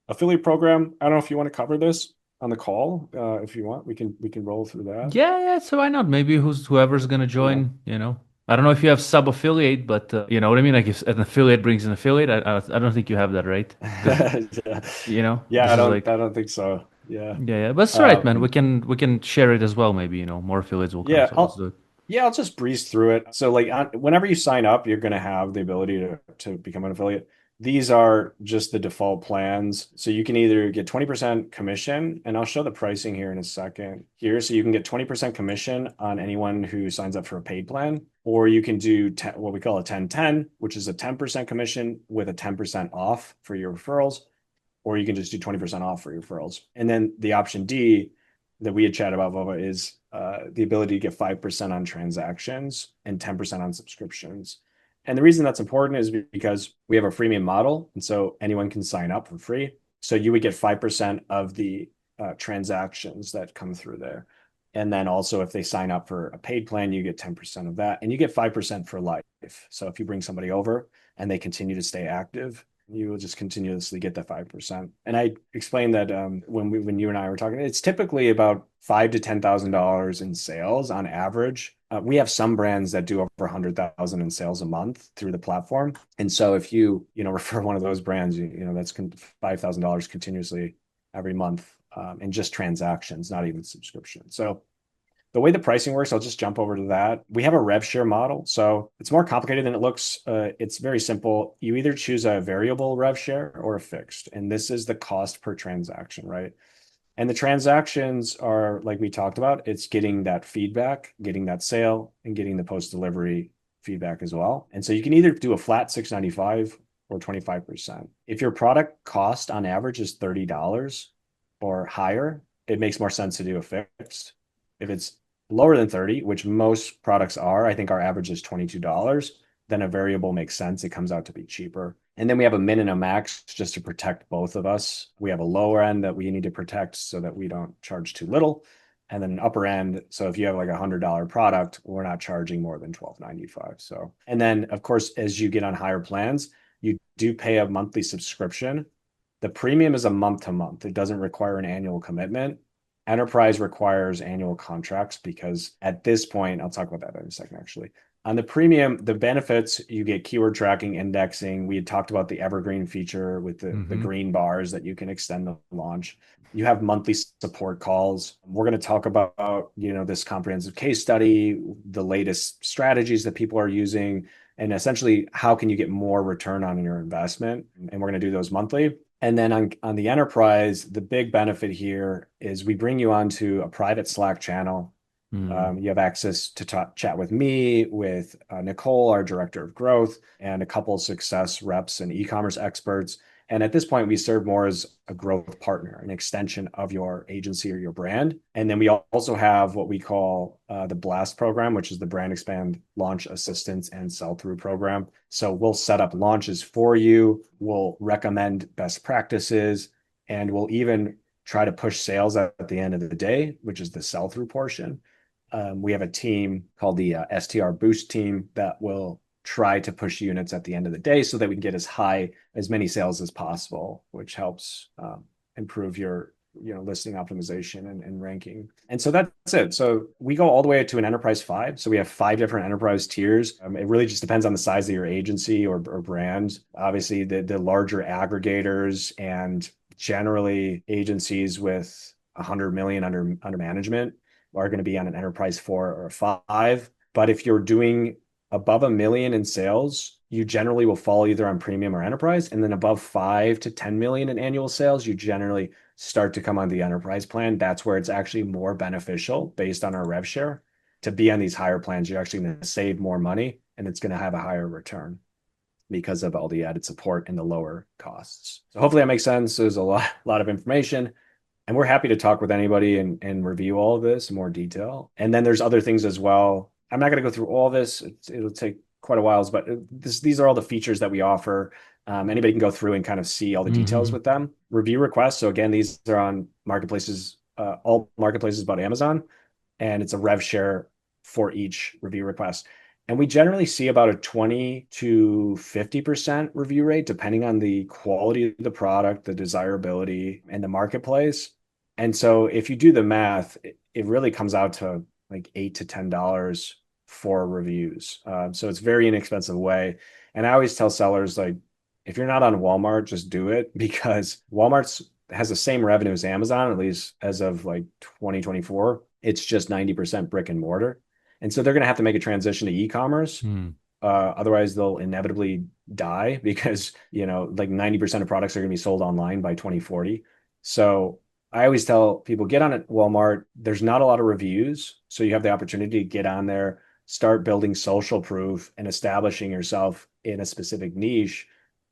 affiliate program. I don't know if you want to cover this on the call. If you want, we can roll through that. Yeah, yeah, so why not? Maybe whoever's gonna Yeah. join, I don't know if you have sub-affiliate, but you know what I mean? Like if an affiliate brings an affiliate, I don't think you have that, right? Because, Yeah. Yeah, this I is don't like, I don't think so. Yeah. yeah, yeah, but it's all right, man. We Um, can share it as well, maybe, more affiliates will come, yeah, so let's do it. I'll just breeze through it. So like whenever you sign up, you're going to have the ability to become an affiliate. These are just the default plans. So you can either get 20% commission, and I'll show the pricing here in a second here. So you can get 20% commission on anyone who signs up for a paid plan, or you can do what we call a 10-10, which is a 10% commission with a 10% off for your referrals, or you can just do 20% off for your referrals. And then the option D that we had chatted about, Vova, is the ability to get 5% on transactions and 10% on subscriptions. And the reason that's important is because we have a freemium model. And so anyone can sign up for free. So you would get 5% of the transactions that come through there. And then also, if they sign up for a paid plan, you get 10% of that, and you get 5% for life. So if you bring somebody over and they continue to stay active, you will just continuously get that 5%. And I explained that when you and I were talking, it's typically about five to $10,000 in sales on average. We have some brands that do over 100,000 in sales a month through the platform. And so if you refer one of those brands, that's $5,000 continuously every month, in just transactions, not even subscription. So the way the pricing works, I'll just jump over to that. We have a rev-share model. So it's more complicated than it looks. It's very simple. You either choose a variable rev-share or a fixed. And this is the cost per transaction, right? And the transactions are, like we talked about, it's getting that feedback, getting that sale, and getting the post-delivery feedback as well. And so you can either do a flat 695 or 25%. If your product cost on average is $30 or higher, it makes more sense to do a fixed. If it's lower than 30, which most products are, I think our average is $22, then a variable makes sense. It comes out to be cheaper. And then we have a min and a max just to protect both of us. We have a lower end that we need to protect so that we don't charge too little. And then an upper end. So if you have like $100 product, we're not charging more than $12.95. So, and then of course, as you get on higher plans, you do pay a monthly subscription. The premium is a month to month. It doesn't require an annual commitment. Enterprise requires annual contracts because at this point, I'll talk about that in a second, actually. On the premium, the benefits, you get keyword tracking, indexing. We had talked about the evergreen feature with the Mm-hmm. green bars that you can extend the launch. You have monthly support calls. We're going to talk about, this comprehensive case study, the latest strategies that people are using, and essentially how can you get more return on your investment. And we're going to do those monthly. And then on the enterprise, the big benefit here is we bring you onto a private Slack channel. Mm. You have access to chat with me, with Nicole, our director of growth, and a couple of success reps and e-commerce experts. And at this point, we serve more as a growth partner, an extension of your agency or your brand. And then we also have what we call the Blast program, which is the brand expand, launch assistance, and sell through program. So we'll set up launches for you. We'll recommend best practices, and we'll even try to push sales at the end of the day, which is the sell through portion. We have a team called the STR Boost team that will try to push units at the end of the day so that we can get as many sales as possible, which helps improve your listing optimization and ranking. And so that's it. So we go all the way to an enterprise 5. So we have 5 different enterprise tiers. It really just depends on the size of your agency or brand. Obviously, the larger aggregators and generally agencies with 100 million under management are going to be on an enterprise 4 or 5. But if you're doing above a million in sales, you generally will fall either on premium or enterprise. And then above 5 to 10 million in annual sales, you generally start to come on the enterprise plan. That's where it's actually more beneficial based on our rev share to be on these higher plans. You're actually going to save more money and it's going to have a higher return because of all the added support and the lower costs. So hopefully that makes sense. There's a lot of information. And we're happy to talk with anybody and review all of this in more detail. And then there's other things as well. I'm not going to go through all this. It'll take quite a while, but these are all the features that we offer. Anybody can go through and kind of see all the details Mm-hmm. with them. Review requests. So again, these are on marketplaces, all marketplaces but Amazon, and it's a rev share for each review request. And we generally see about a 20 to 50% review rate, depending on the quality of the product, the desirability, and the marketplace. And so if you do the math, it really comes out to like $8 to $10 for reviews. So it's very inexpensive way. And I always tell sellers, like, if you're not on Walmart, just do it because Walmart's has the same revenue as Amazon, at least as of like 2024. It's just 90% brick and mortar. And so they're going to have to make a transition to e-commerce. Hmm. Otherwise, they'll inevitably die because, like 90% of products are going to be sold online by 2040. So I always tell people get on at Walmart. There's not a lot of reviews. So you have the opportunity to get on there, start building social proof and establishing yourself in a specific niche.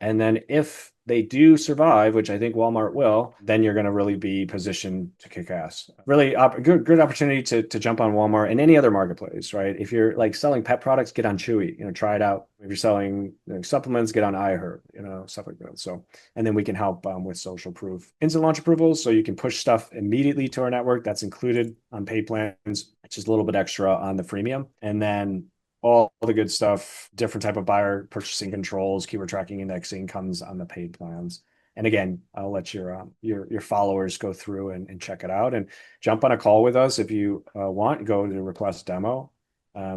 And then if they do survive, which I think Walmart will, then you're going to really be positioned to kick ass. Really good opportunity to jump on Walmart and any other marketplace, right? If you're like selling pet products, get on Chewy, try it out. If you're selling supplements, get on iHerb, stuff like that. So, and then we can help with social proof, instant launch approvals, so you can push stuff immediately to our network. That's included on paid plans. It's just a little bit extra on the freemium, and then all the good stuff, different type of buyer purchasing controls, keyword tracking, indexing comes on the paid plans. And again, I'll let your followers go through and check it out and jump on a call with us if you want. Go to request demo.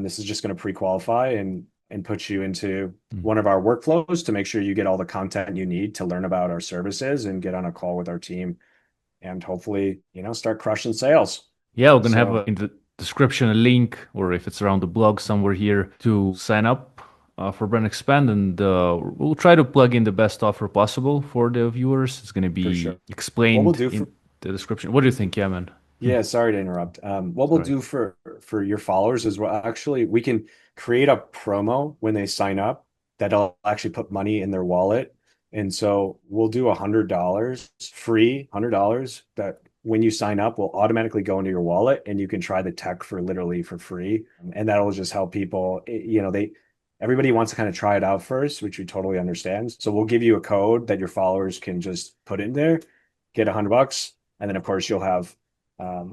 This is just going to pre-qualify and put you into Hmm. one of our workflows to make sure you get all the content you need to learn about our services and get on a call with our team and hopefully, start crushing sales. Yeah, we're gonna have So in the description a link, or if it's around the blog somewhere here, to sign up for Brand Expand, and we'll try to plug in the best offer possible for the viewers. It's gonna for be sure, what we'll explained do in for the description. What do you think, yeah, man? Hmm. Yeah, sorry to interrupt. What we'll Sorry. do for your followers is we can create a promo when they sign up that'll actually put money in their wallet. And so we'll do $100 free, $100 that when you sign up will automatically go into your wallet and you can try the tech for literally for free. And that'll just help people, everybody wants to kind of try it out first, which we totally understand. So we'll give you a code that your followers can just put in there, get $100, and then of course you'll have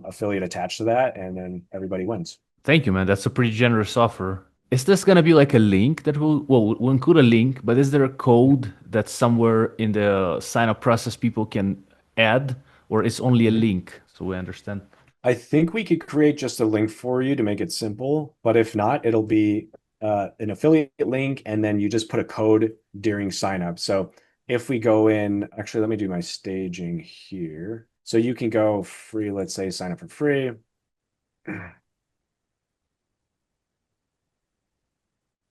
affiliate attached to that, and then everybody wins. Thank you, man. That's a pretty generous offer. Is this gonna be like a link that we'll include a link, but is there a code that somewhere in the sign up process people can add, or it's only a Mhm. link so we understand? I think we could create just a link for you to make it simple, but if not, it'll be an affiliate link, and then you just put a code during sign up. So if we go in, actually, let me do my staging here. So you can go free, let's say sign up for free.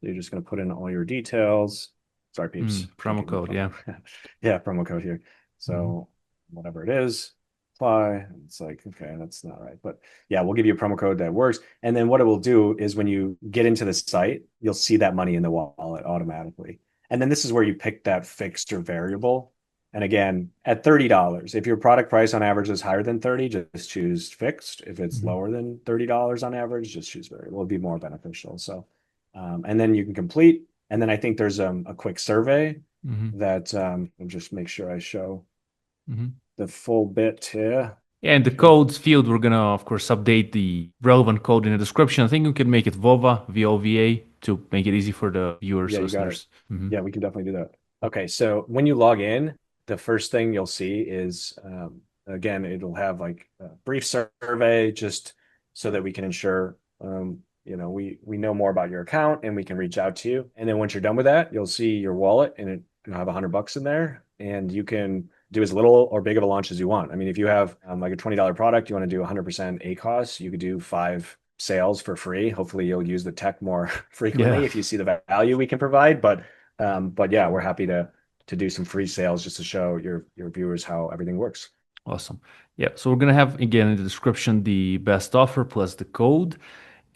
You're just going to put in all your details. Sorry, peeps. Can't Promo give you code, promo. yeah. Yeah, promo code here. Mhm. So whatever it is, apply. It's like, okay, that's not right. But yeah, we'll give you a promo code that works. And then what it will do is when you get into the site, you'll see that money in the wallet automatically. And then this is where you pick that fixed or variable. And again, at $30, if your product price on average is higher than 30, just choose fixed. If it's Mhm. lower than $30 on average, just choose variable. It'll be more beneficial. So and then you can complete. And then I think there's a quick survey Mhm. that I'll just make sure I show Mhm. the full bit here. Yeah, in the Okay. codes field, we're gonna of course update the relevant code in the description. I think we can make it Vova, Vova, to make it easy for the viewers, Yeah, you got it. listeners. Hmm. Yeah, we can definitely do that. Okay, so when you log in, the first thing you'll see is again, it'll have like a brief survey just so that we can ensure we know more about your account and we can reach out to you. And then once you're done with that, you'll see your wallet and it'll have $100 in there, and you can do as little or big of a launch as you want. I mean, if you have like a $20 product, you want to do 100% ACOS, you could do 5 sales for free. Hopefully, you'll use the tech more frequently Yeah, if you see the value we can provide. But yeah, we're happy to do some free sales just to show your viewers how everything works. awesome. Yeah, so we're gonna have again in the description the best offer plus the code.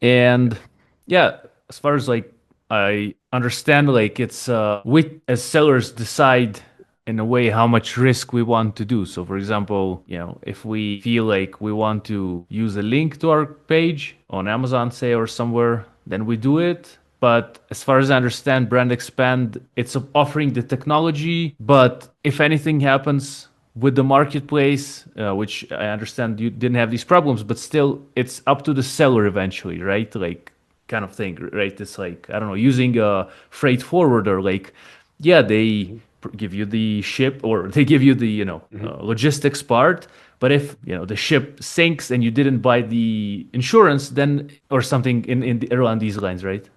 And yeah, as far as like I understand, like it's we as sellers decide in a way how much risk we want to do. So for example, if we feel like we want to use a link to our page on Amazon, say, or somewhere, then we do it. But as far as I understand, Brand Expand, it's offering the technology, but if anything happens with the marketplace, which I understand you didn't have these problems, but still, it's up to the seller eventually, right? Like, kind of thing, right? It's like, I don't know, using a freight forwarder, like, yeah, they Mhm. give you the ship or they give you the, Mhm. logistics part. But if, the ship sinks and you didn't buy the insurance, then, or something around these lines, right?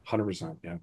100%. Yeah.